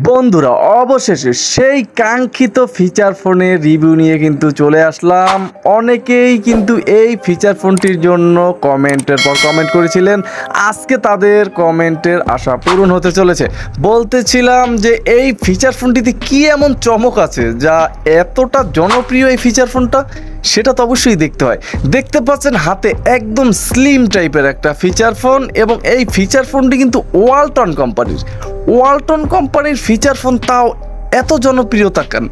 বন্ধুরা অবশেষে সেই কাঙ্ক্ষিত ফিচার ফোনের রিভিউ নিয়ে কিন্তু চলে আসলাম। অনেকেই কিন্তু এই ফিচার ফোনটির জন্য কমেন্টের পর কমেন্ট করেছিলেন। আজকে তাদের কমেন্টের আশা পূরণ হতে চলেছে। বলতেছিলাম যে এই ফিচার ফোনটিতে কি এমন চমক আছে যা এতটা জনপ্রিয় এই ফিচার ফোনটা, সেটা তো অবশ্যই দেখতে হয়। দেখতে পাচ্ছেন হাতে একদম স্লিম টাইপের একটা ফিচার ফোন, এবং এই ফিচার ফোনটি কিন্তু ওয়ালটন কোম্পানির ফিচার ফোন, তাও এত জনপ্রিয়তা কেন,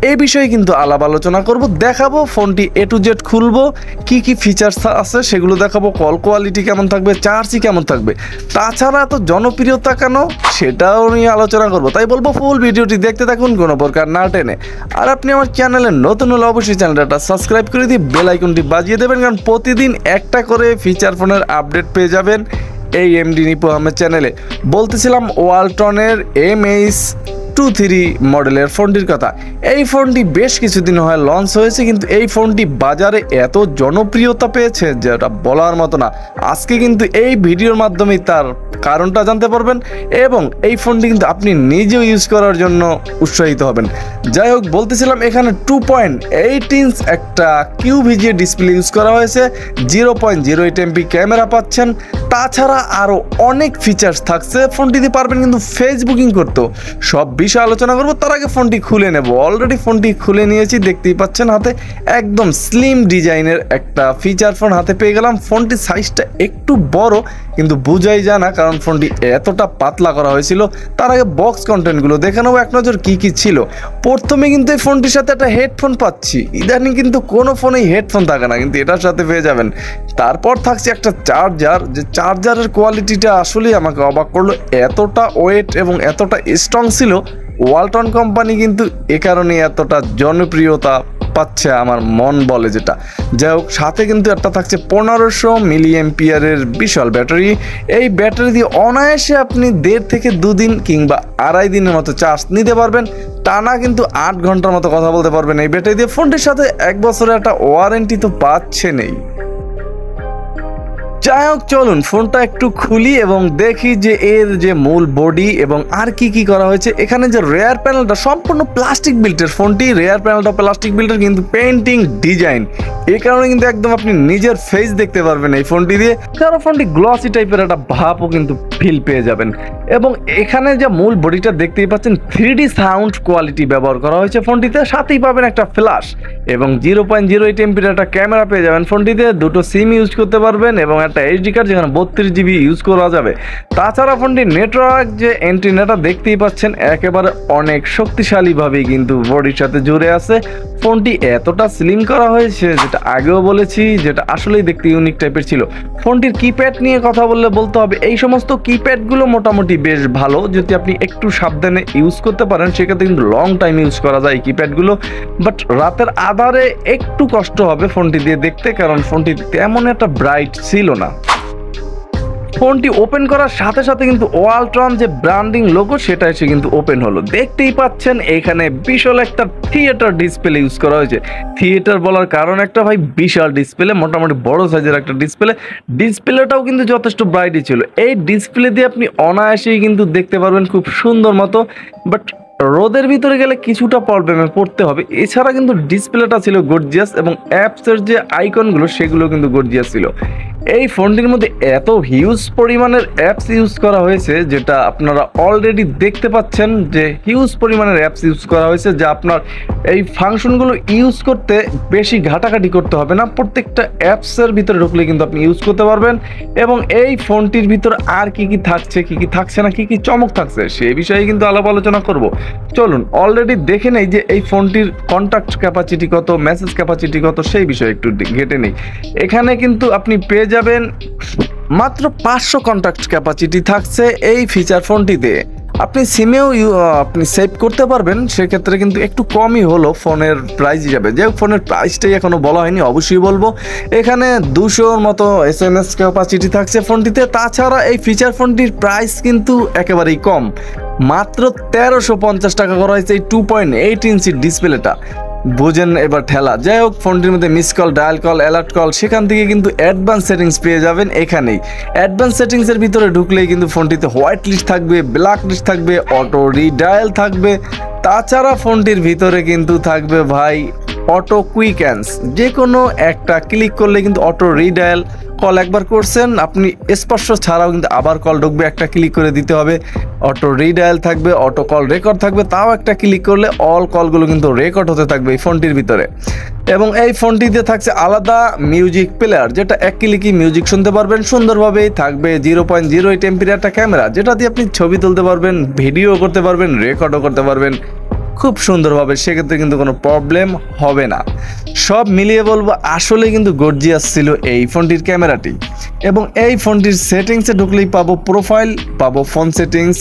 এই বিষয়ে কিন্তু আলাপ আলোচনা করব। দেখাবো ফোনটি এ টু জেড খুলবো, কি কি ফিচার্স আছে সেগুলো দেখাবো, কল কোয়ালিটি কেমন থাকবে, চার্জই কেমন থাকবে, তাছাড়া এত জনপ্রিয়তা কেন সেটাও নিয়ে আলোচনা করব। তাই বলবো ফুল ভিডিওটি দেখতে থাকুন কোনো প্রকার না টেনে। আর আপনি আমার চ্যানেলে নতুন হলে অবশ্যই চ্যানেলটা সাবস্ক্রাইব করে দিয়ে বেল আইকনটি বাজিয়ে দেবেন, কারণ প্রতিদিন একটা করে ফিচার ফোনের আপডেট পেয়ে যাবেন এই এমডি নিপু আহমেদ চ্যানেলে। বলতেছিলাম ওয়ালটনের MH23 মডেলের ফোনটির কথা। এই ফোনটি বেশ কিছুদিন হয় লঞ্চ হয়েছে, কিন্তু এই ফোনটি বাজারে এত জনপ্রিয়তা পেয়েছে যেটা বলার মতো না। আজকে কিন্তু এই ভিডিওর মাধ্যমেই তার কারণটা জানতে পারবেন, এবং এই ফোনটি কিন্তু আপনি নিজেও ইউজ করার জন্য উৎসাহিত হবেন। যাই হোক, বলতেছিলাম এখানে 2.8 ইঞ্চ একটা QVGA ডিসপ্লে ইউজ করা হয়েছে, 0.08 MP ক্যামেরা পাচ্ছেন, তাছাড়া আরও অনেক ফিচার্স থাকছে। ফোনটিতে পারবেন কিন্তু ফেসবুকিং করতেও। সব বিষয়ে আলোচনা করবো, তার আগে ফোনটি খুলে নেব। অলরেডি ফোনটি খুলে নিয়েছি, দেখতেই পাচ্ছেন হাতে একদম স্লিম ডিজাইনের একটা ফিচার ফোন হাতে পেয়ে গেলাম। ফোনটির সাইজটা একটু বড়, কিন্তু বুঝাই যায় না কারণ ফোনটি এতটা পাতলা করা হয়েছিল। তার আগে বক্স কন্টেন্টগুলো দেখে নেবো এক নজর কী কী ছিল। প্রথমে কিন্তু এই ফোনটির সাথে একটা হেডফোন পাচ্ছি। ইদানিং কিন্তু কোনো ফোনেই হেডফোন থাকে না, কিন্তু এটার সাথে পেয়ে যাবেন। তারপর থাকছে একটা চার্জার, যে চার্জারের কোয়ালিটিটা আসলেই আমাকে অবাক করলো। এতটা ওয়েট এবং এতটা স্ট্রং ছিল। ওয়ালটন কোম্পানি কিন্তু এ কারণে এতটা জনপ্রিয়তা পাচ্ছে আমার মন বলে যেটা। যাই হোক, সাথে কিন্তু একটা থাকছে 1500 মিলিঅ্যাম্পিয়ারের বিশাল ব্যাটারি। এই ব্যাটারি দিয়ে অনায়াসে আপনি 1.5 থেকে 2 দিন কিংবা 2.5 দিনের মতো চার্জ নিতে পারবেন। টানা কিন্তু 8 ঘন্টার মতো কথা বলতে পারবেন এই ব্যাটারি দিয়ে। ফোনটির সাথে 1 বছরের একটা ওয়ারেন্টি তো পাচ্ছেনই। যাই হোক, চলুন ফোনটা একটু খুলি এবং দেখি যে এর যে মূল বডি এবং আর কি কি করা হয়েছে। এখানে যে রেয়ার প্যানেলটা সম্পূর্ণ প্লাস্টিক বিল্টের, ফোনটি রেয়ার প্যানেলটা প্লাস্টিক বিল্টের, কিন্তু পেইন্টিং ডিজাইন, এই কারণে কিন্তু একদম আপনি নিজের ফেস দেখতে পারবেন এই ফোনটি দিয়ে। কারণ ফোনটি গ্লসি টাইপের একটা ভাবও কিন্তু ফিল পেয়ে যাবেন। এবং এখানে যে মূল বডিটা দেখতেই পাচ্ছেন 3D সাউন্ড কোয়ালিটি ব্যবহার করা হয়েছে ফোনটিতে। সাথেই পাবেন একটা ফ্ল্যাশ এবং 0.08 এমপির একটা ক্যামেরা পেয়ে যাবেন ফোনটিতে। দুটো সিম ইউজ করতে পারবেন এবং একটা SD কার্ড, যেখানে 32 GB ইউজ করা যাবে। তাছাড়া ফোনটির নেটওয়ার্ক যে অ্যান্টেনাটা দেখতেই পাচ্ছেন একেবারে অনেক শক্তিশালীভাবেই কিন্তু বডির সাথে জুড়ে আছে। ফোনটি এতটা স্লিম করা হয়েছে, যেটা আগেও বলেছি, যেটা আসলেই দেখতে ইউনিক টাইপের ছিল। ফোনটির কিপ্যাড নিয়ে কথা বলতে হবে, এই সমস্ত কিপ্যাডগুলো মোটামুটি বেশ ভালো। যদি আপনি একটু সাবধানে ইউজ করতে পারেন সেক্ষেত্রে কিন্তু লং টাইম ইউজ করা যায় এই কিপ্যাডগুলো। বাট রাতের আধারে একটু কষ্ট হবে ফোনটি দিয়ে দেখতে, কারণ ফোনটি তেমন একটা ব্রাইট ছিল না। ফোনটি ওপেন করার সাথে সাথে কিন্তু ওয়ালটন যে ব্র্যান্ডিং লোগো সেটা এসে কিন্তু ওপেন হলো। দেখতেই পাচ্ছেন এখানে বিশাল একটা থিয়েটার ডিসপ্লে ইউজ করা হয়েছে। থিয়েটার বলার কারণ একটা ভাই, বিশাল ডিসপ্লে, মোটামুটি বড় সাইজের একটা ডিসপ্লেটাও কিন্তু যথেষ্ট ব্রাইটই ছিল। এই ডিসপ্লে দিয়ে আপনি অনায়াসেই কিন্তু দেখতে পারবেন খুব সুন্দর মতো। বাট রোদের ভিতরে গেলে কিছুটা প্রবলেমে পড়তে হবে। এছাড়া কিন্তু ডিসপ্লেটা ছিল গর্জিয়াস, এবং অ্যাপসের যে আইকনগুলো সেগুলো কিন্তু গর্জিয়াস ছিল। এই ফোনটির মধ্যে এত হিউজ পরিমাণের অ্যাপস ইউজ করা হয়েছে, যেটা আপনারা অলরেডি দেখতে পাচ্ছেন যে হিউজ পরিমাণের অ্যাপস ইউজ করা হয়েছে, যা আপনার এই ফাংশনগুলো ইউজ করতে বেশি ঘাটাঘাটি করতে হবে না। প্রত্যেকটা অ্যাপসের ভিতরে ঢুকলে কিন্তু আপনি ইউজ করতে পারবেন। এবং এই ফোনটির ভিতরে আর কি কি থাকছে, কি কি থাকছে না, কি কি চমক থাকছে সেই বিষয়ে কিন্তু আলাপ আলোচনা করব। চলুন অলরেডি দেখে নেই যে এই ফোনটির কন্ট্যাক্ট ক্যাপাসিটি কত, মেসেজ ক্যাপাসিটি কত, সেই বিষয়ে একটু ঘেটে নেই। এখানে কিন্তু আপনি পেয়ে যাবেন মাত্র 500 কন্ট্যাক্ট ক্যাপাসিটি থাকছে এই ফিচার ফোনটিতে। আপনি সিমেও আপনি সেভ করতে পারবেন, সেক্ষেত্রে কিন্তু একটু কমই হলো ফোনের প্রাইস হিসাবে। যে ফোনের প্রাইসটাই এখনো বলা হয়নি, অবশ্যই বলবো। এখানে 200-র মতো SMS ক্যাপাসিটি থাকছে ফোনটিতে। তাছাড়া এই ফিচার ফোনটির প্রাইস কিন্তু একেবারেই কম, মাত্র 1350 টাকা করা হয়েছে এই 2.8 ইঞ্চির ডিসপ্লেটা। বুঝেন এবার ঠেলা। যাই হোক, ফোনটির মধ্যে miss call, dial call, alert call, সেখান থেকে কিন্তু অ্যাডভান্স সেটিংস পেয়ে যাবেন এখানেই। অ্যাডভান্স সেটিংসের ভিতরে ঢুকলেই কিন্তু ফোনটিতে হোয়াইট লিস্ট থাকবে, ব্ল্যাক লিস্ট থাকবে, অটো রিডায়াল থাকবে। তাছাড়া ফোনটির ভিতরে কিন্তু থাকবে ভাই অটো কুইক অ্যান্স, যে কোনো একটা ক্লিক করলে কিন্তু অটো রিডায়াল, কল একবার করছেন আপনি স্পর্শ ছাড়াও কিন্তু আবার কল ঢুকবে, একটা ক্লিক করে দিতে হবে। অটো রিডায়াল থাকবে, অটো কল রেকর্ড থাকবে, তাও একটা ক্লিক করলে অল কলগুলো কিন্তু রেকর্ড হতে থাকবে এই ফোনটির ভিতরে। এবং এই ফোনটিতে থাকছে আলাদা মিউজিক প্লেয়ার, যেটা এক ক্লিকই মিউজিক শুনতে পারবেন সুন্দরভাবেই। থাকবে 0.08 এমপির একটা ক্যামেরা, যেটা দিয়ে আপনি ছবি তুলতে পারবেন, ভিডিও করতে পারবেন, রেকর্ডও করতে পারবেন খুব সুন্দরভাবে, সেক্ষেত্রে কিন্তু কোনো প্রবলেম হবে না। সব মিলিয়ে বলবো আসলে কিন্তু গর্জিয়াস ছিল এই ফোনটির ক্যামেরাটি। এবং এই ফোনটির সেটিংসে ঢুকলেই পাবো প্রোফাইল, পাবো phone settings,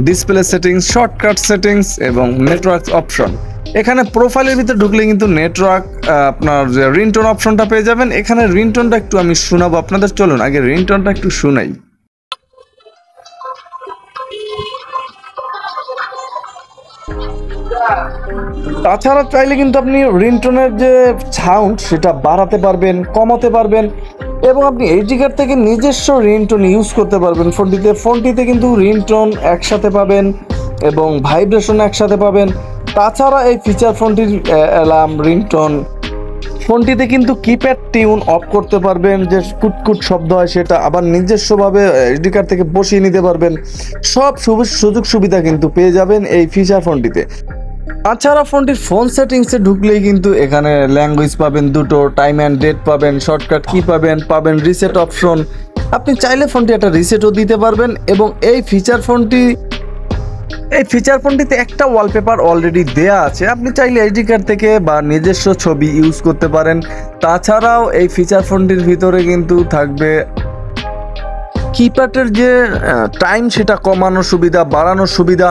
display settings, shortcut settings এবং নেটওয়ার্ক অপশন। এখানে প্রোফাইলের ভিতরে ঢুকলে কিন্তু নেটওয়ার্ক, আপনার যে রিংটোন অপশনটা পেয়ে যাবেন। এখানে রিংটোনটা একটু আমি শোনাবো আপনাদের, চলুন আগে রিংটোনটা একটু শোনাই। তাছাড়া চাইলে কিন্তু আপনি রিংটোনের যে সাউন্ড সেটা বাড়াতে পারবেন, কমাতে পারবেন, এবং আপনি এইচডি কার্ড থেকে নিজস্ব রিংটোন ইউজ করতে পারবেন ফোনটিতে কিন্তু রিংটোন একসাথে পাবেন এবং ভাইব্রেশন একসাথে পাবেন। তাছাড়া এই ফিচার ফোনটির অ্যালার্ম, রিংটোন, ফোনটিতে কিন্তু কিপ্যাড টিউন অফ করতে পারবেন, যে কুটকুট শব্দ হয় সেটা আবার নিজস্বভাবে এইচডি কার্ড থেকে বসিয়ে নিতে পারবেন। সব সুযোগ সুবিধা কিন্তু পেয়ে যাবেন এই ফিচার ফোনটিতে। তাছাড়া ফোনটির ফোন সেটিংসে ঢুকলেই কিন্তু এখানে ল্যাঙ্গুয়েজ পাবেন দুটো, টাইম অ্যান্ড ডেট পাবেন, শর্টকাট কি পাবেন রিসেট অপশন। আপনি চাইলে ফোনটি একটা রিসেটও দিতে পারবেন। এবং এই ফিচার ফোনটিতে একটা ওয়ালপেপার অলরেডি দেয়া আছে, আপনি চাইলে এইচডি কার্ড থেকে বা নিজস্ব ছবি ইউজ করতে পারেন। তাছাড়াও এই ফিচার ফোনটির ভিতরে কিন্তু থাকবে কিপ্যাডের যে টাইম সেটা কমানোর সুবিধা, বাড়ানোর সুবিধা,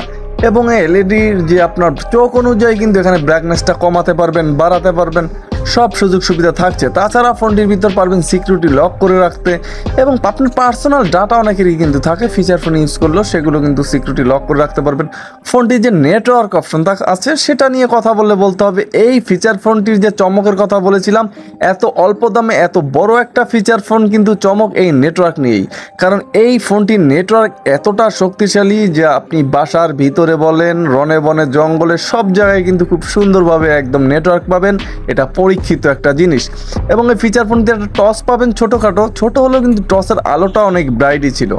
এবং এলইডির যে আপনার চোখ অনুযায়ী কিন্তু এখানে ব্রাইটনেসটা কমাতে পারবেন, বাড়াতে পারবেন, সব সুযোগ সুবিধা থাকছে। তাছাড়া ফোনটির ভিতর পারবেন সিকিউরিটি লক করে রাখতে, এবং আপনার পার্সোনাল ডাটা অনেকেরই কিন্তু থাকে ফিচার ফোন ইউজ করলেও, সেগুলো কিন্তু সিকিউরিটি লক করে রাখতে পারবেন। ফোনটির যে নেটওয়ার্ক অপশন আছে সেটা নিয়ে কথা বলতে হবে। এই ফিচার ফোনটির যে চমকের কথা বলেছিলাম, এত অল্প দামে এত বড় একটা ফিচার ফোন কিন্তু চমক এই নেটওয়ার্ক নিয়েই। কারণ এই ফোনটির নেটওয়ার্ক এতটা শক্তিশালী যে আপনি বাসার ভিতরে বলেন, রনে বনে জঙ্গলে সব জায়গায় কিন্তু খুব সুন্দরভাবে একদম নেটওয়ার্ক পাবেন। এটা পরীক্ষিত একটা জিনিস। এবং এই ফিচার ফোনটিতে একটা টর্চ পাবেন, ছোটোখাটো, ছোট হলেও কিন্তু টর্চের আলোটা অনেক ব্রাইটই ছিল,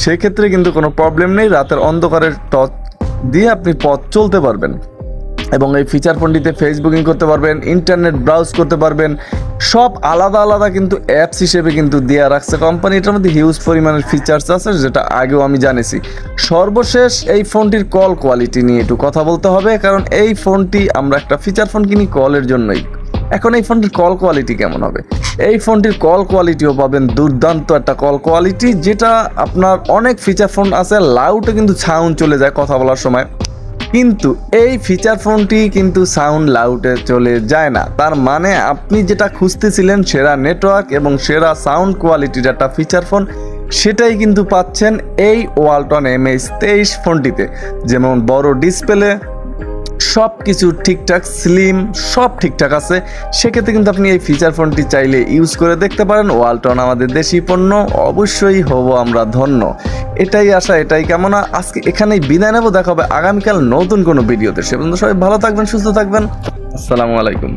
সেক্ষেত্রে কিন্তু কোনো প্রবলেম নেই, রাতের অন্ধকারের টর্চ দিয়ে আপনি পথ চলতে পারবেন। এবং এই ফিচার ফোনটিতে ফেসবুকিং করতে পারবেন, ইন্টারনেট ব্রাউজ করতে পারবেন, সব আলাদা আলাদা কিন্তু অ্যাপস হিসেবে কিন্তু দেওয়া রাখছে কোম্পানি। এটার মধ্যে হিউজ পরিমাণের ফিচার্স আছে, যেটা আগেও আমি জানিছি। সর্বশেষ এই ফোনটির কল কোয়ালিটি নিয়ে একটু কথা বলতে হবে, কারণ এই ফোনটি আমরা একটা ফিচার ফোন কিনি কলের জন্যই। এখন এই ফোনটির কল কোয়ালিটি কেমন হবে? এই ফোনটির কল কোয়ালিটিও পাবেন দুর্দান্ত একটা কল কোয়ালিটি, যেটা আপনার অনেক ফিচার ফোন আছে লাউডে কিন্তু সাউন্ড চলে যায় কথা বলার সময়, কিন্তু এই ফিচার ফোনটি কিন্তু সাউন্ড লাউডে চলে যায় না। তার মানে আপনি যেটা খুঁজতেছিলেন সেরা নেটওয়ার্ক এবং সেরা সাউন্ড কোয়ালিটির একটা ফিচার ফোন, সেটাই কিন্তু পাচ্ছেন এই ওয়ালটন MH23 ফোনটিতে। যেমন বড় ডিসপ্লে, সব কিছু ঠিকঠাক, স্লিম, সব ঠিকঠাক আছে। সেক্ষেত্রে কিন্তু আপনি এই ফিচার ফোনটি চাইলে ইউজ করে দেখতে পারেন। ওয়ালটন আমাদের দেশি পণ্য, অবশ্যই হব আমরা ধন্য। এটাই আশা, এটাই কামনা। আজকে এখানেই বিদায় নেব, দেখা হবে আগামীকাল নতুন কোনো ভিডিওতে। সে পর্যন্ত সবাই ভালো থাকবেন, সুস্থ থাকবেন। আসসালামু আলাইকুম।